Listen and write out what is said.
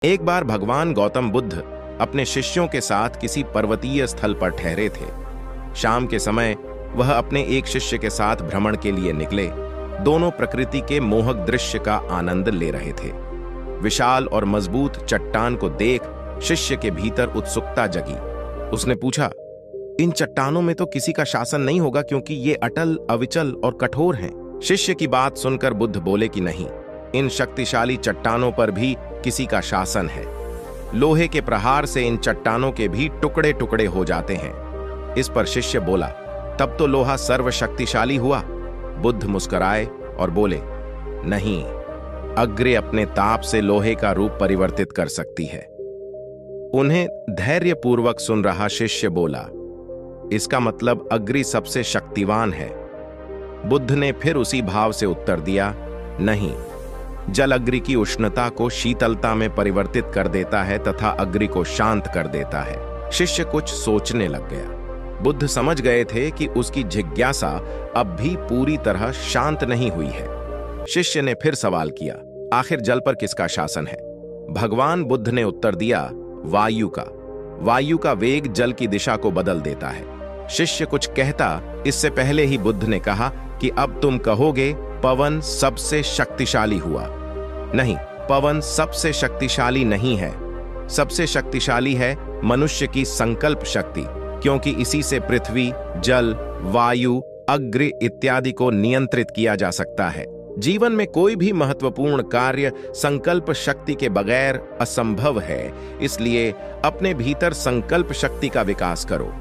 एक बार भगवान गौतम बुद्ध अपने शिष्यों के साथ किसी पर्वतीय स्थल पर ठहरे थे। शाम के समय वह अपने एक शिष्य के साथ भ्रमण के लिए निकले। दोनों प्रकृति के मोहक दृश्य का आनंद ले रहे थे। विशाल और मजबूत चट्टान को देख शिष्य के भीतर उत्सुकता जगी। उसने पूछा, इन चट्टानों में तो किसी का शासन नहीं होगा, क्योंकि ये अटल, अविचल और कठोर हैं। शिष्य की बात सुनकर बुद्ध बोले कि नहीं, इन शक्तिशाली चट्टानों पर भी किसी का शासन है। लोहे के प्रहार से इन चट्टानों के भी टुकड़े टुकड़े हो जाते हैं। इस पर शिष्य बोला, तब तो लोहा सर्वशक्तिशाली हुआ। बुद्ध मुस्कुराए और बोले, नहीं, अग्नि अपने ताप से लोहे का रूप परिवर्तित कर सकती है। उन्हें धैर्यपूर्वक सुन रहा शिष्य बोला, इसका मतलब अग्नि सबसे शक्तिवान है। बुद्ध ने फिर उसी भाव से उत्तर दिया, नहीं, जल अग्नि की उष्णता को शीतलता में परिवर्तित कर देता है तथा अग्नि को शांत कर देता है। शिष्य कुछ सोचने लग गया। बुद्ध समझ गए थे कि उसकी जिज्ञासा अब भी पूरी तरह शांत नहीं हुई है। शिष्य ने फिर सवाल किया, आखिर जल पर किसका शासन है? भगवान बुद्ध ने उत्तर दिया, वायु का। वायु का वेग जल की दिशा को बदल देता है। शिष्य कुछ कहता, इससे पहले ही बुद्ध ने कहा कि अब तुम कहोगे पवन सबसे शक्तिशाली हुआ। नहीं, पवन सबसे शक्तिशाली नहीं है। सबसे शक्तिशाली है मनुष्य की संकल्प शक्ति, क्योंकि इसी से पृथ्वी, जल, वायु, अग्नि इत्यादि को नियंत्रित किया जा सकता है। जीवन में कोई भी महत्वपूर्ण कार्य संकल्प शक्ति के बगैर असंभव है। इसलिए अपने भीतर संकल्प शक्ति का विकास करो।